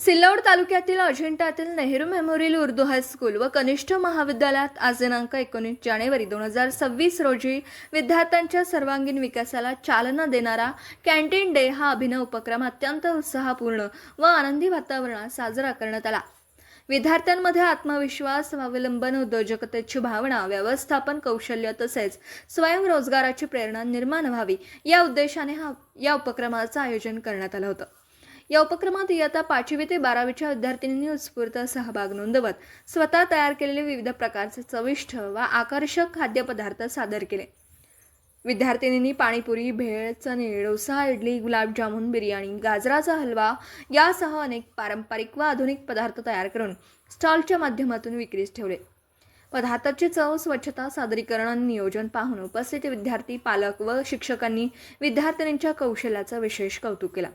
सिल्लोड तालुक्यातील अजिंठातील Nehru memorial Urdu high school व कनिष्ठ महाविद्यालयात आज दिनांक 19 जानेवारी 2026 रोजी विद्यार्थ्यांच्या सर्वांगीण विकासाला चालना देणारा कॅन्टीन डे हा अभिनव उपक्रम अत्यंत उत्साहपूर्ण व आनंदी वातावरणात साजरा करण्यात आला। विद्यार्थ्यांमध्ये आत्मविश्वास, स्वावलंबन, उद्योजकतेची भावना, व्यवस्थापन कौशल्य तसेच स्वयंरोजगाराची प्रेरणा निर्माण व्हावी या उद्देशाने या उपक्रमाचं आयोजन करण्यात आलं होतं। या उपक्रमात इयत्ता 5वी ते 12वीच्या विद्यार्थिनींनी उत्स्फूर्त सहभाग नोंदवत स्वतः तयार केलेले विविध प्रकारचे चविष्ट व आकर्षक खाद्यपदार्थ सादर केले। विद्यार्थिनींनी पाणीपुरी, भेळ, चणे, डोसा, इडली, गुलाबजामुन, बिर्याणी, गाजराचा हलवा यासह अनेक पारंपरिक व आधुनिक पदार्थ तयार करून स्टॉलच्या माध्यमातून विक्रीस ठेवले। पदार्थाची चव, स्वच्छता, सादरीकरण आणि नियोजन पाहून उपस्थित विद्यार्थी, पालक व शिक्षकांनी विद्यार्थिनींच्या कौशल्याचं विशेष कौतुक केलं।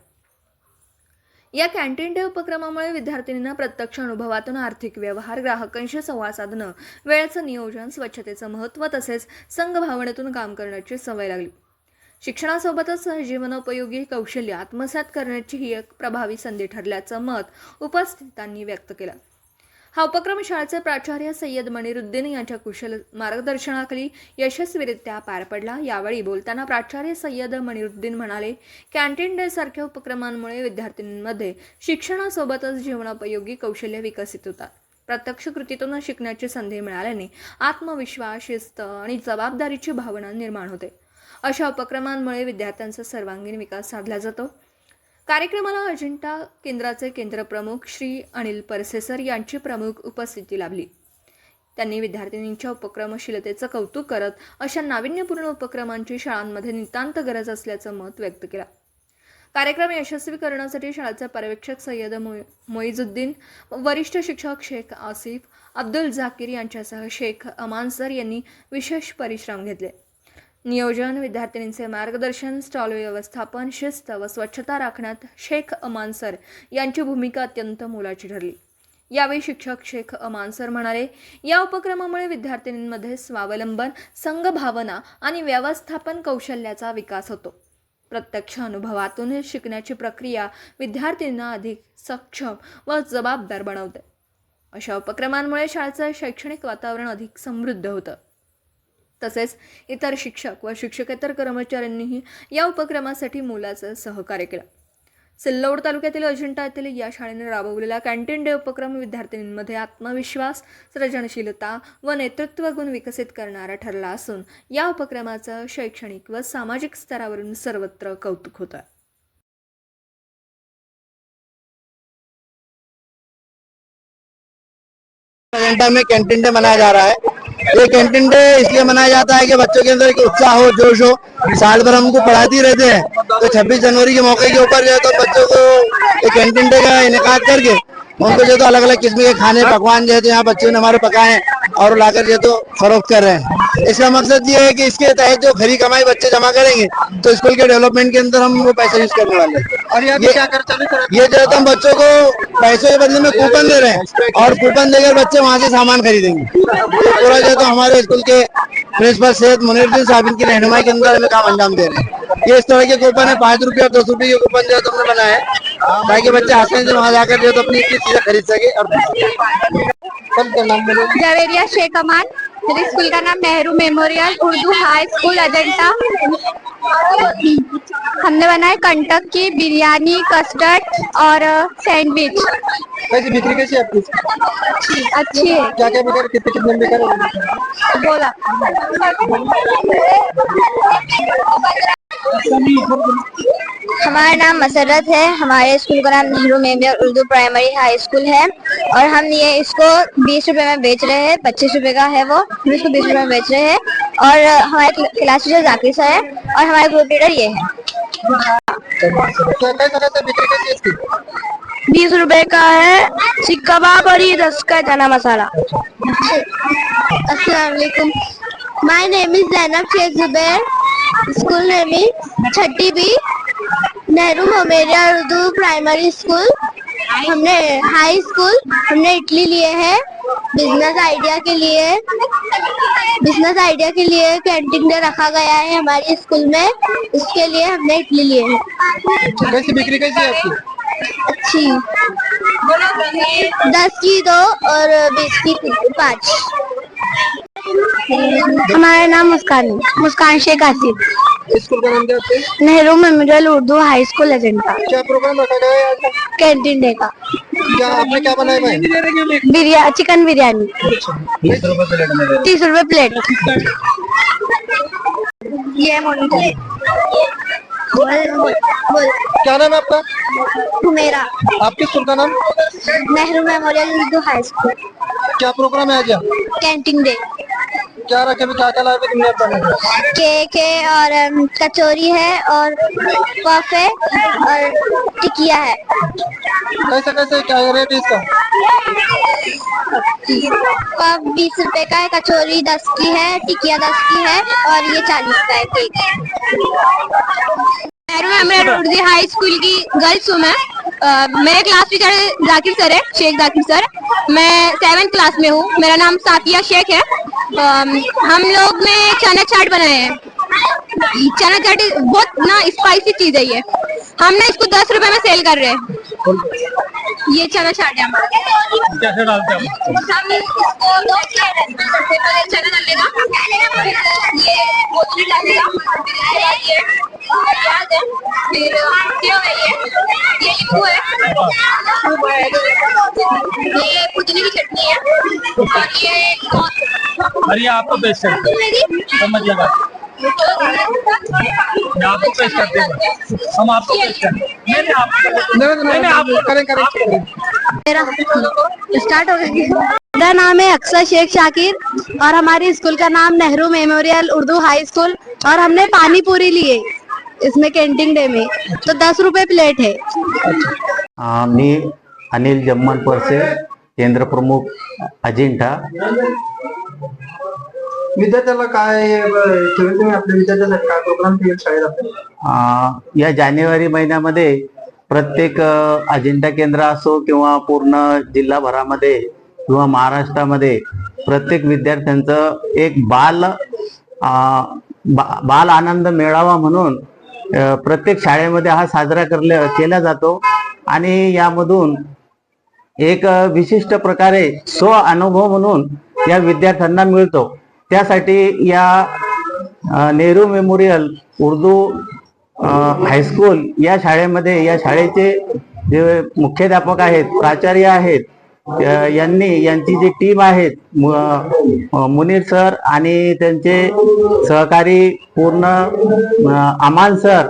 या कॅन्टीन डे उपक्रमामुळे विद्यार्थिनींना प्रत्यक्ष अनुभवातून आर्थिक व्यवहार, ग्राहकांशी संवाद साधणं, वेळेचं नियोजन, स्वच्छतेचं महत्त्व तसेच संघभावनेतून काम करण्याची सवय लागली। शिक्षणासोबतच जीवनोपयोगी कौशल्य आत्मसात करण्याची ही एक प्रभावी संधी ठरल्याचं मत उपस्थितांनी व्यक्त केलं। हा उपक्रम शाळेचे प्राचार्य सय्यद मनिरुद्दीन यांच्या कुशल मार्गदर्शनाखाली यशस्वीरित्या पार पडला। यावेळी बोलताना प्राचार्य सय्यद मनिरुद्दीन म्हणाले, कॅन्टीन डे सारख्या उपक्रमांमुळे विद्यार्थ्यांमध्ये शिक्षणासोबतच जीवनोपयोगी कौशल्य विकसित होतात। प्रत्यक्ष कृतीतून शिकण्याची संधी मिळाल्याने आत्मविश्वास, शिस्त आणि जबाबदारीची भावना निर्माण होते। अशा उपक्रमांमुळे विद्यार्थ्यांचा सर्वांगीण विकास साधला जातो। कार्यक्रमाला अजिंठा केंद्राचे केंद्रप्रमुख श्री अनिल परसेसर यांची प्रमुख उपस्थिती लाभली। त्यांनी विद्यार्थिनींच्या उपक्रमशीलतेचं कौतुक करत अशा नाविन्यपूर्ण उपक्रमांची शाळांमध्ये नितांत गरज असल्याचं मत व्यक्त केलं। कार्यक्रम यशस्वी करण्यासाठी शाळेचे पर्यवेक्षक सय्यद मोइजुद्दीन, वरिष्ठ शिक्षक शेख आसिफ, अब्दुल झाकीर यांच्यासह शेख अमानसर यांनी विशेष परिश्रम घेतले। नियोजन, विद्यार्थिनींचे मार्गदर्शन, स्टॉल व्यवस्थापन, शिस्त व स्वच्छता राखण्यात शेख अमानसर यांची भूमिका अत्यंत मोलाची ठरली। यावेळी शिक्षक शेख अमानसर म्हणाले, या उपक्रमामुळे विद्यार्थिनींमध्ये स्वावलंबन, संघभावना आणि व्यवस्थापन कौशल्याचा विकास होतो। प्रत्यक्ष अनुभवातून शिकण्याची प्रक्रिया विद्यार्थ्यांना अधिक सक्षम व जबाबदार बनवते। अशा उपक्रमांमुळे शाळेचं शैक्षणिक वातावरण अधिक समृद्ध होतं। तसेच इतर शिक्षक व शिक्षकेतर कर्मचाऱ्यांनीही या उपक्रमासाठी मोलाचं सहकार्य केलं। सिल्लोड तालुक्यातील अजिंठा येथील या शाळेने राबवलेला कॅन्टीन डे उपक्रम विद्यार्थिनींमध्ये आत्मविश्वास, सृजनशीलता व नेतृत्व गुण विकसित करणारा ठरला असून या उपक्रमाचं शैक्षणिक व सामाजिक स्तरावरून सर्वत्र कौतुक होतं। अजिंठा में कैंटीन डे मनाया जा रहा है। ये कैंटीन डे इसलिए मनाया जाता है कि बच्चों के अंदर एक उत्साह हो, जोश हो। साल भर हमको पढ़ाते ही रहते हैं, तो 26 जनवरी के मौके के ऊपर जो है तो बच्चों को एक कैंटीन डे का इनेकाद करके उनको जो तो अलग अलग किस्म के खाने पकवान जो है तो यहाँ बच्चों ने हमारे पकाए और लाकर जो तो फरोख्त कर रहे हैं। इसका मकसद ये है कि इसके तहत जो खरी कमाई बच्चे जमा करेंगे तो स्कूल के डेवलपमेंट के अंदर हम वो पैसा यूज करने वाले हैं। और ये क्या ये जो है तो हम बच्चों को पैसों के बदले में कूपन दे रहे हैं और कूपन देकर बच्चे वहाँ से सामान खरीदेंगे। पूरा जो है तो हमारे स्कूल के प्रिंसिपल सैयद मुनीरुद्दीन साहब की रहनुमाई के अंदर हमें काम अंजाम दे रहे हैं। ये इस तरह के कूपन है, 5 रुपये और 10 रुपये के कूपन जो है तुमने बनाया है ताकि बच्चे आसानी से वहाँ जाकर जो तो अपनी चीजें खरीद सके। और जवेरिया शेख अमान, मेरे स्कूल का नाम नेहरू मेमोरियल उर्दू हाई स्कूल अजंता। हमने बनाया कंटक की बिरयानी, कस्टर्ड और सैंडविच। कैसी बिक्री कैसी है आपकी? अच्छी है। क्या क्या बिका, कितने बिका? बोला हमारा नाम मसरत है। हमारे स्कूल का नाम नेहरू मेमोरियल उर्दू प्राइमरी हाई स्कूल है और हम ये इसको 20 रुपए में बेच रहे हैं। 25 रुपए का है वो, हम इसको 20 रुपए में बेच रहे हैं। और हमारे क्लास टीचर जाकिर सर है और हमारे ग्रुप लीडर ये है। 20 रुपए का है सीख कबाब और ये 10 का चना मसाला। अस्सलाम वालेकुम, my name is Zainab Shaikh Zubair, school name is 30B Nehru memorial Urdu primary school. हमने हाई स्कूल हमने इटली लिए हैं बिजनेस आइडिया के लिए कैंटीन में रखा गया है हमारे स्कूल में, इसके लिए हमने इटली लिए हैं। कैसी बिक्री कैसी है आपकी? अच्छी। 10 की 2 और 20 की 5। हमारा नाम मुस्कान शेख आसिफ। स्कूल का नाम क्या है? नेहरू मेमोरियल उर्दू हाई स्कूल एजेंडा। क्या प्रोग्राम रखा गया है आज का? कैंटीन डे का क्या आपने क्या बनाया है? चिकन बिरयानी 30 रुपए प्लेट। ये बोल क्या नाम है आपका? मेरा आपके स्कूल का नाम? नेहरू मेमोरियल उर्दू हाई स्कूल। क्या प्रोग्राम है आज यहाँ? Canteen day. क्या रखे क्या क्या लाए थे तुमने अपने? केक है और कचौरी है और पफ है और टिकिया है। कैसे कैसे क्या रेट है इसका? पफ 20 रुपए का है, कचौरी 10 की है, टिकिया 10 की है और ये 40 का है केक। नेहरू मेमोरियल उर्दू हाई स्कूल की गर्ल्स हूँ मैं। मेरे क्लास टीचर जाकिर सर है, शेख जाकिर सर। मैं 7th क्लास में हूँ। मेरा नाम साफिया शेख है। हम लोग ने चना चाट बनाए हैं। चना चाट बहुत ना स्पाइसी चीज है ये। हमने इसको 10 रुपए में सेल कर रहे हैं। ये चना चाट है हमारा। कैसे डालते हैं? हम इसको 2 पहले चना डालेगा, ये कोथिंबीर डालेगा, ये प्याज है, फिर सेव है, ये नींबू है, ये पुदीने की चटनी है और ये सॉस। अरे आपको बेस्ट है, समझ लगा। आपको पेश करते हैं, हम आपको पेश करते हैं। नहीं आप करें। स्टार्ट हो गया। मेरा नाम है अक्सर शेख शाकिर और हमारी स्कूल का नाम नेहरू मेमोरियल उर्दू हाई स्कूल और हमने पानी पूरी लिए इसमें कैंटीन डे में, तो 10 रुपए प्लेट है। मी अनिल जम्मन परसे, केंद्र प्रमुख अजिंठा। विद्यार्थ्याला काय तुम्ही आपल्या विद्यार्थ्यासाठी काय प्रोग्राम ठेवले शाळेत आपल्या? या जानेवारी महिन्यामध्ये प्रत्येक अजिंठा केंद्र असो किंवा पूर्ण जिल्हाभरामध्ये किंवा महाराष्ट्रामध्ये प्रत्येक विद्यार्थ्यांचं एक बाल आनंद मेळावा म्हणून प्रत्येक शाळेमध्ये हा साजरा केला जातो आणि यामधून एक विशिष्ट प्रकारे स्व अनुभव म्हणून या विद्यार्थ्यांना मिळतो। त्यासाठी या नेहरू मेमोरियल उर्दू हायस्कूल या शाळेमध्ये या शाळेचे जे मुख्याध्यापक आहेत, प्राचार्य आहेत, यांची जी टीम आहेत, मुनीर सर आणि त्यांचे सहकारी पूर्ण अमान सर,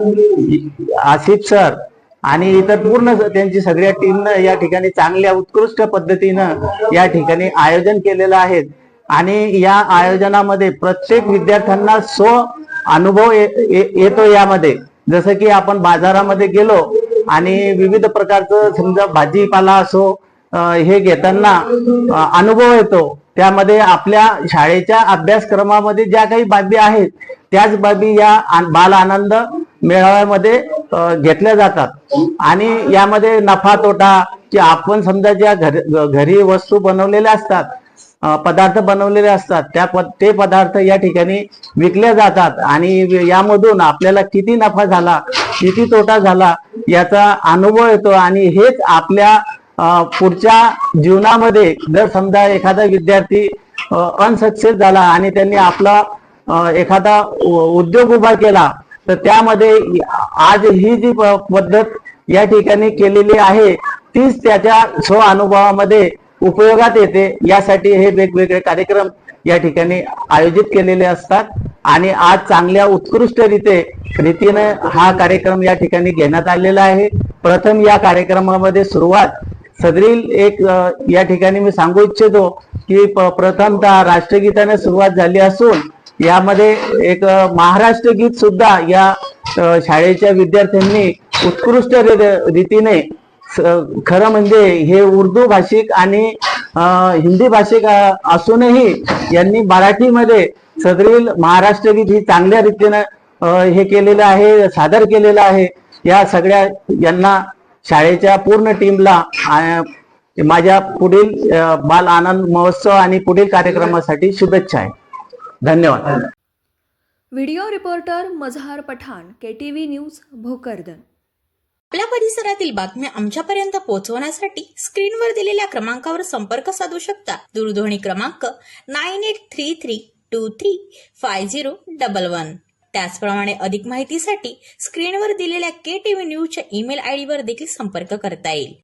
आसिफ सर आणि इतर पूर्ण त्यांची सगळ्या टीमनं या ठिकाणी चांगल्या उत्कृष्ट पद्धतीनं या ठिकाणी आयोजन केलेलं आहे आणि या आयोजनामध्ये प्रत्येक विद्यार्थ्यांना स्व अनुभव येतो। यामध्ये जसं की आपण बाजारामध्ये गेलो आणि विविध प्रकारचं समजा भाजीपाला असो हे घेताना अनुभव येतो, त्यामध्ये आपल्या शाळेच्या अभ्यासक्रमामध्ये ज्या काही बाबी आहेत त्याच बाबी या बाल आनंद मेळाव्यामध्ये घेतल्या जातात आणि यामध्ये नफा तोटा की आपण समजा ज्या घरी वस्तू बनवलेल्या असतात, पदार्थ बनवलेले असतात, ते पदार्थ या ठिकाणी विकले जातात आणि यामधून आपल्याला किती नफा झाला किती तोटा झाला याचा अनुभव येतो आणि हेच आपल्या पुढच्या जीवनामध्ये जर समजा एखादा विद्यार्थी अनसक्सेस झाला आणि त्यांनी आपला एखादा उद्योग उभा केला तर त्यामध्ये आज ही जी पद्धत या ठिकाणी केलेली आहे तीच त्याच्या स्व अनुभवामध्ये उपयोगात येते। यासाठी हे वेगवेगळे कार्यक्रम या ठिकाणी आयोजित केलेले असतात आणि आज चांगल्या उत्कृष्ट रीतीने हा कार्यक्रम या ठिकाणी घेण्यात आलेला आहे। प्रथम या कार्यक्रमामध्ये सुरुवात सदरील एक या ठिकाणी मी सांगू इच्छितो की प्रथमतः राष्ट्रगीताने सुरुवात झाली असून यामध्ये एक महाराष्ट्र गीत सुद्धा या शाळेच्या विद्यार्थ्यांनी उत्कृष्ट रीतीने, खरं म्हणजे हे उर्दू भाषिक आणि हिंदी भाषिक असूनही यांनी मराठीमध्ये सदरील महाराष्ट्र गीत ही चांगल्या रीतीने हे केलेलं आहे, सादर केलेलं आहे। या सगळ्या यांना शाळेच्या पूर्ण टीमला माझ्या पुढील बाल आनंद महोत्सव आणि पुढील कार्यक्रमासाठी शुभेच्छा आहे। धन्यवाद। Video reporter Mazhar Pathan, KTV news, Bhokardan. आपल्या परिसरातील बातम्या आमच्यापर्यंत पोहोचवण्यासाठी स्क्रीनवर दिलेल्या क्रमांकावर संपर्क साधू शकता. दूरध्वनी क्रमांक 9833235011. त्याचप्रमाणे अधिक माहितीसाठी स्क्रीनवर दिलेल्या KTV न्यूजच्या ईमेल आयडीवर देखील संपर्क करता येईल.